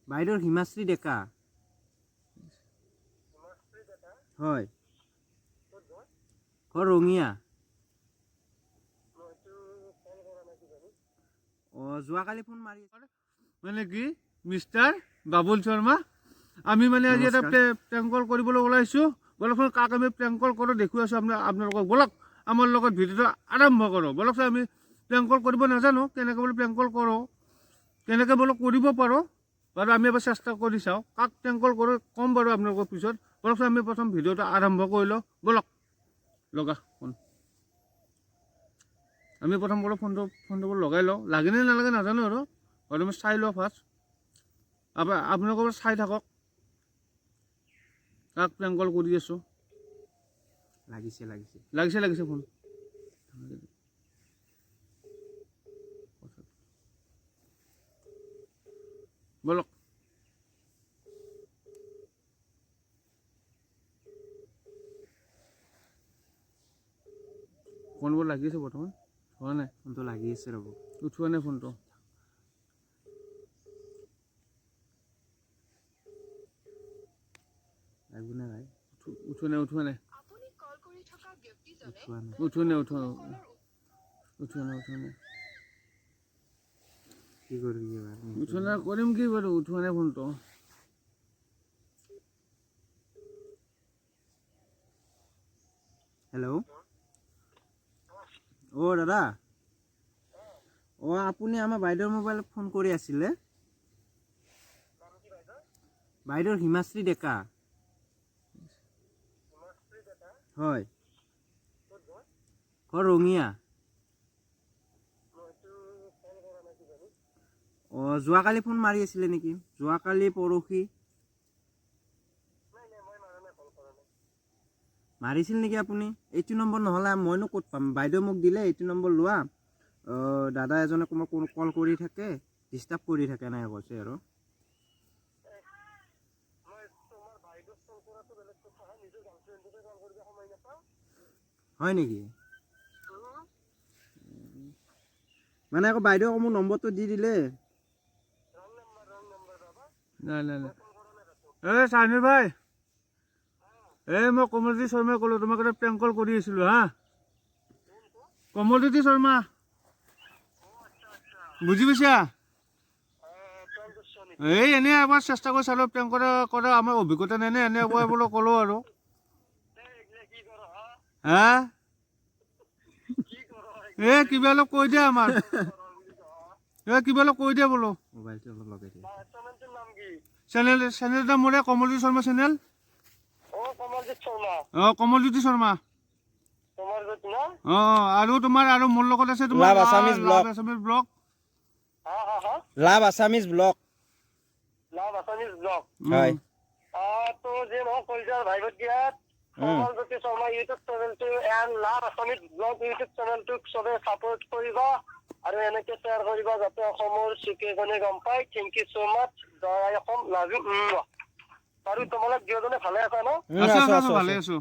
বাইদেউৰ হিমাশ্ৰী ডেকা হয় ঘৰ ৰঙিয়া যোৱাকালি ফোন মাৰি মানে কি মিষ্টাৰ বাবুল শৰ্মা আমি মানে আজি এটা প্ৰেংক কল কৰিবলৈ ওলাইছোঁ বলকচোন কাক আমি প্ৰেংক কল কৰোঁ দেখুৱাই আছোঁ আপোনালোকক বলক আমাৰ লগত ভিডিঅ'টো আৰম্ভ কৰোঁ বলকচোন আমি প্ৰেংক কল কৰিব নাজানো কেনেকৈ বোলো প্ৰেংক কল কৰোঁ কেনেকৈ বোলো কৰিব পাৰোঁ বাৰু আমি এবাৰ চেষ্টা কৰি চাওঁ কাক প্ৰেংক কল কৰোঁ ক'ম বাৰু আপোনালোকৰ পিছত বলকচোন আমি প্ৰথম ভিডিঅ'টো আৰম্ভ কৰি লওঁ বলক লগা ফোন আমি প্ৰথম বোলো ফোনটো লগাই লওঁ লাগে নে নালাগে নাজানো আৰু আমি চাই লওঁ ফাৰ্ষ্ট আপোনালোকৰ চাই থাকক কাক প্ৰেংক কল কৰি আছোঁ লাগিছে ফোন বলক ফোনবোৰ লাগি আছে বৰ্তমান হোৱা নাই ফোনটো লাগি আছে ৰ'ব উঠোৱা নাই ফোনটো উঠোৱা নাই কৰিম কি বাৰু উঠোৱা নাই ফোনটো হেল্ল' দাদা আপুনি আমাৰ বাইদেউৰ মোবাইলত ফোন কৰি আছিলে বাইদেউৰ হিমাশ্ৰী ডেকা হয় ঘৰ ৰঙিয়া যোৱাকালি ফোন মাৰি আছিলে নেকি যোৱাকালি পৰহি মাৰিছিল নেকি আপুনি এইটো নম্বৰ নহ'লে মইনো ক'ত পাম বাইদেউ মোক দিলে এইটো নম্বৰ লোৱা দাদা এজনে মোক কল কৰি থাকে ডিষ্টাৰ্ব কৰি থাকে এনেকৈ কৈছে আৰু হয় নেকি মানে আকৌ বাইদেউ মোৰ নম্বৰটো দি দিলে নাই চাইনুৰ ভাই মই কমলজ্যোতি শৰ্মাই ক'লোঁ তোমাক এটা প্ৰেংক কল কৰি আছিলোঁ হা কমলজ্যোতি শৰ্মা বুজি পাইছা এনেই এবাৰ চেষ্টা কৰি চালোঁ প্ৰেংক কৰা আমাৰ অভিজ্ঞতা নাই নে এনে এবাৰ বোলো ক'লোঁ আৰু হা কিবা অলপ কৈ দিয়া আমাৰ কিবা অলপ কৈ দিয়া বোলো মোবাইলটো অলপ লগাই দিয়ে চেনেল এটা মোৰে কমলজ্যোতি শৰ্মা চেনেল কমলজ্যোতি শৰ্মা আৰু তোমাৰ আৰু মোৰ লগত আছে তোমাৰ love Assamese blog love Assamese blog হয় তো যে নহওক কলিজাৰ ভাইবত দিয়াত কমলজ্যোতি শৰ্মা ইউটিউব চেনেলটো and love Assamese blog YouTube চেনেলটোক চবে ছাপোৰ্ট কৰিবা আৰু এনেকে শ্বেয়াৰ কৰিবা যাতে অসমৰ চুকেজনে গম পায় থেংক ইউ ছ' মাছ জয় অসম লাভ ইউ বাৰু তোমালোক দুয়োজনে ভালে আছা ন ভালে আছো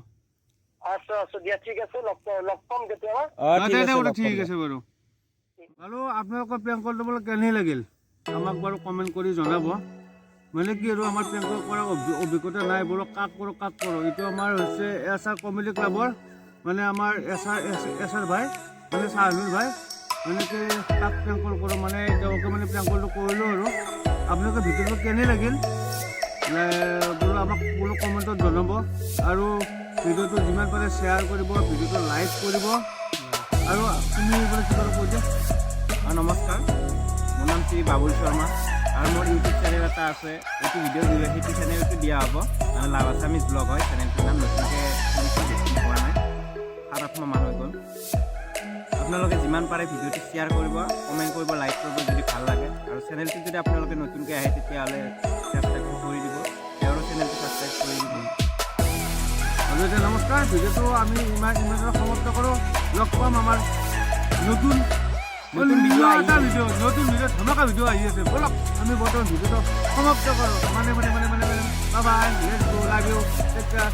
আছো দিয়া ঠিক আছে লগ পাম কেতিয়াবা ঠিক আছে বাৰু আৰু আপোনালোকৰ প্ৰেংক কলটো বোলে কেনে লাগিল আমাক বাৰু কমেণ্ট কৰি জনাব মানে কি আৰু আমাৰ প্ৰেংক কল কৰাৰ অভিজ্ঞতা নাই বোলো কাক কৰোঁ এইটো আমাৰ হৈছে এছআৰ কমেডি ক্লাবৰ মানে আমাৰ এছআৰ ভাই মানে চাহনুৰ ভাই মানে কি কাক প্ৰেংক কল কৰোঁ মানে তেওঁকে মানে প্ৰেংক কলটো কৰিলোঁ আৰু আপোনালোকে ভিডিঅ'টো কেনে লাগিল বোলো আমাক বোলো কমেণ্টত জনাব আৰু ভিডিঅ'টো যিমান পাৰে শ্বেয়াৰ কৰিব ভিডিঅ'টো লাইক কৰিব আৰু তুমি বোলে কিবা কৈ দিয়া নমস্কাৰ মোৰ নাম শ্ৰী বাবুল শৰ্মা আৰু মোৰ ইউটিউব চেনেল এটা আছে এইটো ভিডিঅ' দিব সেইটো চেনেলটো দিয়া হ'ব লাভ আছামিজ ব্লগ হয় চেনেলটোৰ নাম নতুনকৈ হোৱা নাই 7-8 মাহ হৈ গ'ল আপোনালোকে যিমান পাৰে ভিডিঅ'টো শ্বেয়াৰ কৰিব কমেণ্ট কৰিব লাইক কৰিব যদি ভাল লাগে আৰু চেনেলটো যদি আপোনালোকে নতুনকৈ আহে তেতিয়াহ'লে ছাবস্ক্ৰাইব কৰি দিব তেওঁৰো চেনেলটো ছাবস্ক্ৰাইব কৰি দিব আৰু এতিয়া নমস্কাৰ ভিডিঅ'টো আমি ইমানে সমাপ্ত কৰোঁ লগ পাম আমাৰ নতুন ভিডিঅ' ধমাকা ভিডিঅ' আহি আছে বলক আমি বৰ্তমান ভিডিঅ'টো সমাপ্ত কৰোঁ মানে bye let's go love you take care